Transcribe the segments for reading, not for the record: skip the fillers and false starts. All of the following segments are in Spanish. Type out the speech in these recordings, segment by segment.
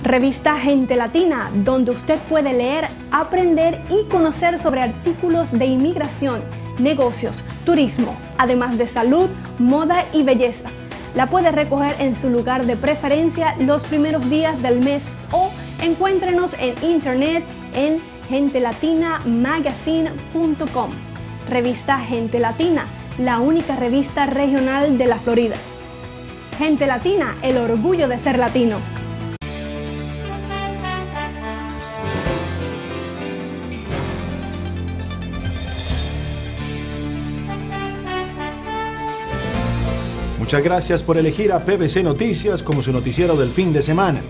Revista Gente Latina, donde usted puede leer, aprender y conocer sobre artículos de inmigración, negocios, turismo, además de salud, moda y belleza. La puede recoger en su lugar de preferencia los primeros días del mes o encuéntrenos en internet en gentelatinamagazine.com. Revista Gente Latina, la única revista regional de la Florida. Gente Latina, el orgullo de ser latino. Muchas gracias por elegir a PBC Noticias como su noticiero del fin de semana.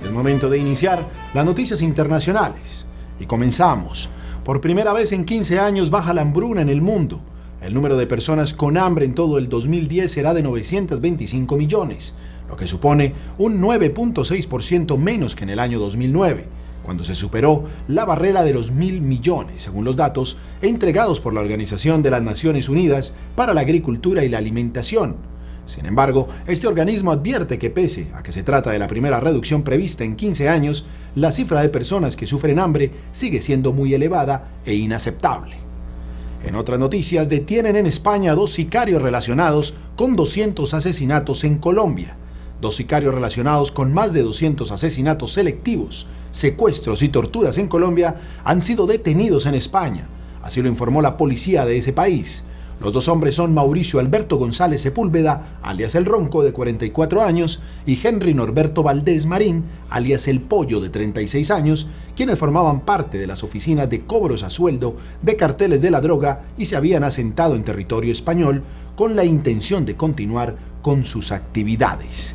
Es momento de iniciar las noticias internacionales. Y comenzamos. Por primera vez en 15 años baja la hambruna en el mundo. El número de personas con hambre en todo el 2010 será de 925 millones, lo que supone un 9.6% menos que en el año 2009, cuando se superó la barrera de los 1.000 millones, según los datos entregados por la Organización de las Naciones Unidas para la Agricultura y la Alimentación. Sin embargo, este organismo advierte que pese a que se trata de la primera reducción prevista en 15 años, la cifra de personas que sufren hambre sigue siendo muy elevada e inaceptable. En otras noticias, detienen en España a 2 sicarios relacionados con 200 asesinatos en Colombia. 2 sicarios relacionados con más de 200 asesinatos selectivos, secuestros y torturas en Colombia han sido detenidos en España. Así lo informó la policía de ese país. Los 2 hombres son Mauricio Alberto González Sepúlveda, alias El Ronco, de 44 años, y Henry Norberto Valdés Marín, alias El Pollo, de 36 años, quienes formaban parte de las oficinas de cobros a sueldo de carteles de la droga y se habían asentado en territorio español con la intención de continuar con sus actividades.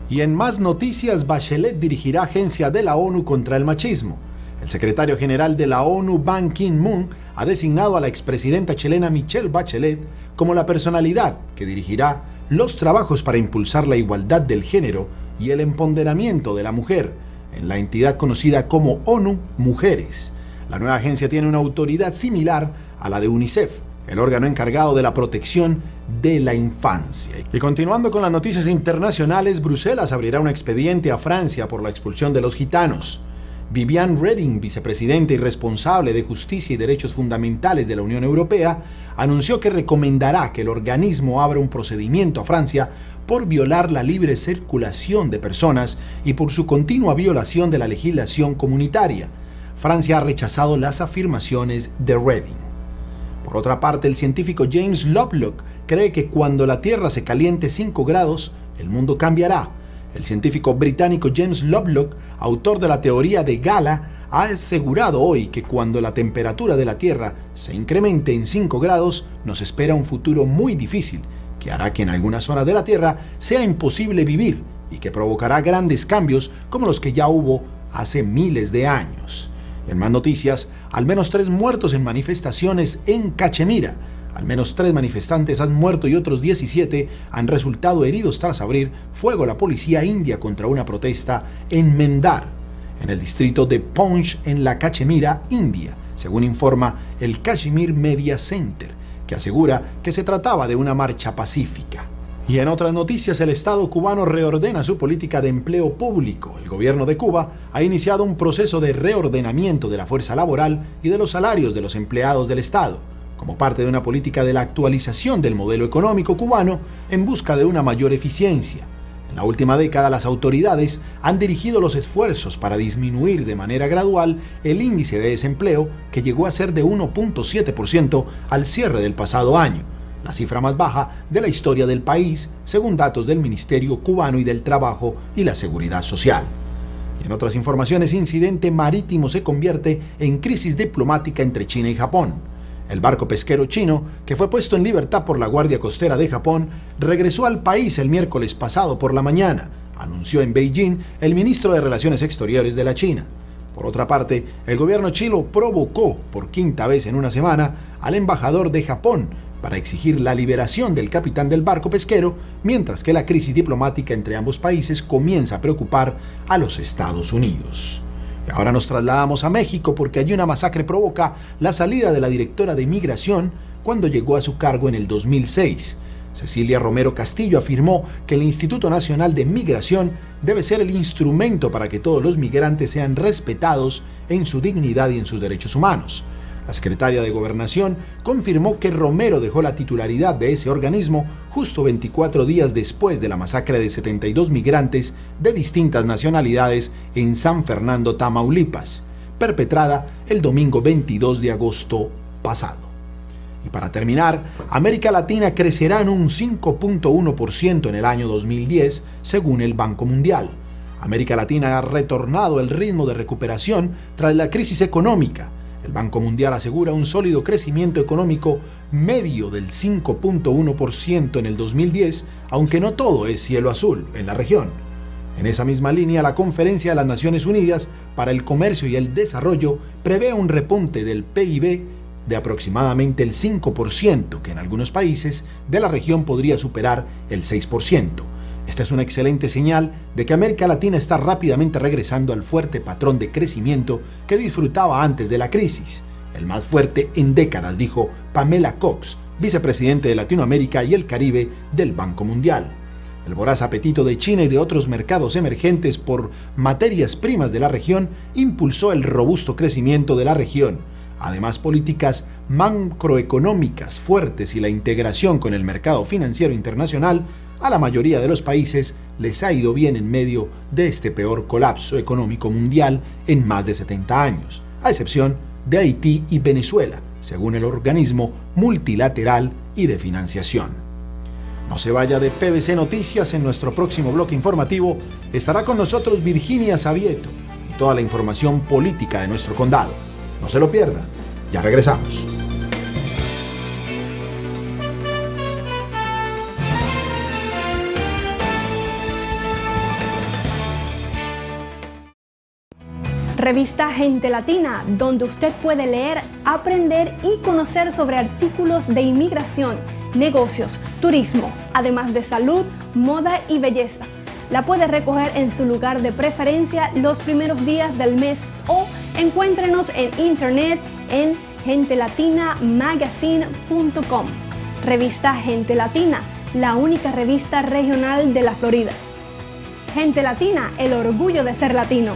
Y en más noticias, Bachelet dirigirá agencia de la ONU contra el machismo. El secretario general de la ONU, Ban Ki-moon, ha designado a la expresidenta chilena Michelle Bachelet como la personalidad que dirigirá los trabajos para impulsar la igualdad del género y el empoderamiento de la mujer en la entidad conocida como ONU Mujeres. La nueva agencia tiene una autoridad similar a la de UNICEF, el órgano encargado de la protección de la infancia. Y continuando con las noticias internacionales, Bruselas abrirá un expediente a Francia por la expulsión de los gitanos. Viviane Reding, vicepresidenta y responsable de Justicia y Derechos Fundamentales de la Unión Europea, anunció que recomendará que el organismo abra un procedimiento a Francia por violar la libre circulación de personas y por su continua violación de la legislación comunitaria. Francia ha rechazado las afirmaciones de Reding. Por otra parte, el científico James Lovelock cree que cuando la Tierra se caliente 5 grados, el mundo cambiará. El científico británico James Lovelock, autor de la teoría de Gala, ha asegurado hoy que cuando la temperatura de la Tierra se incremente en 5 grados, nos espera un futuro muy difícil, que hará que en algunas zonas de la Tierra sea imposible vivir y que provocará grandes cambios como los que ya hubo hace miles de años. En más noticias, al menos 3 muertos en manifestaciones en Cachemira. Al menos 3 manifestantes han muerto y otros 17 han resultado heridos tras abrir fuego a la policía india contra una protesta en Mendar, en el distrito de Poonch, en la Cachemira, India, según informa el Kashmir Media Center, que asegura que se trataba de una marcha pacífica. Y en otras noticias, el Estado cubano reordena su política de empleo público. El gobierno de Cuba ha iniciado un proceso de reordenamiento de la fuerza laboral y de los salarios de los empleados del Estado, como parte de una política de la actualización del modelo económico cubano en busca de una mayor eficiencia. En la última década, las autoridades han dirigido los esfuerzos para disminuir de manera gradual el índice de desempleo, que llegó a ser de 1.7% al cierre del pasado año, la cifra más baja de la historia del país, según datos del Ministerio Cubano y del Trabajo y la Seguridad Social. Y en otras informaciones, incidente marítimo se convierte en crisis diplomática entre China y Japón. El barco pesquero chino, que fue puesto en libertad por la Guardia Costera de Japón, regresó al país el miércoles pasado por la mañana, anunció en Beijing el ministro de Relaciones Exteriores de la China. Por otra parte, el gobierno chino provocó por 5ª vez en una semana al embajador de Japón para exigir la liberación del capitán del barco pesquero, mientras que la crisis diplomática entre ambos países comienza a preocupar a los Estados Unidos. Y ahora nos trasladamos a México porque allí una masacre provoca la salida de la directora de Migración cuando llegó a su cargo en el 2006. Cecilia Romero Castillo afirmó que el Instituto Nacional de Migración debe ser el instrumento para que todos los migrantes sean respetados en su dignidad y en sus derechos humanos. La secretaria de Gobernación confirmó que Romero dejó la titularidad de ese organismo justo 24 días después de la masacre de 72 migrantes de distintas nacionalidades en San Fernando, Tamaulipas, perpetrada el domingo 22 de agosto pasado. Y para terminar, América Latina crecerá en un 5.1% en el año 2010, según el Banco Mundial. América Latina ha retornado el ritmo de recuperación tras la crisis económica. El Banco Mundial asegura un sólido crecimiento económico medio del 5.1% en el 2010, aunque no todo es cielo azul en la región. En esa misma línea, la Conferencia de las Naciones Unidas para el Comercio y el Desarrollo prevé un repunte del PIB de aproximadamente el 5%, que en algunos países de la región podría superar el 6%. Esta es una excelente señal de que América Latina está rápidamente regresando al fuerte patrón de crecimiento que disfrutaba antes de la crisis, el más fuerte en décadas, dijo Pamela Cox, vicepresidente de Latinoamérica y el Caribe del Banco Mundial. El voraz apetito de China y de otros mercados emergentes por materias primas de la región impulsó el robusto crecimiento de la región. Además, políticas macroeconómicas fuertes y la integración con el mercado financiero internacional, a la mayoría de los países les ha ido bien en medio de este peor colapso económico mundial en más de 70 años, a excepción de Haití y Venezuela, según el organismo multilateral y de financiación. No se vaya de PBC Noticias. En nuestro próximo bloque informativo estará con nosotros Virginia Savieto y toda la información política de nuestro condado. No se lo pierda, ya regresamos. Revista Gente Latina, donde usted puede leer, aprender y conocer sobre artículos de inmigración, negocios, turismo, además de salud, moda y belleza. La puede recoger en su lugar de preferencia los primeros días del mes o encuéntrenos en internet en gentelatinamagazine.com. Revista Gente Latina, la única revista regional de la Florida. Gente Latina, el orgullo de ser latino.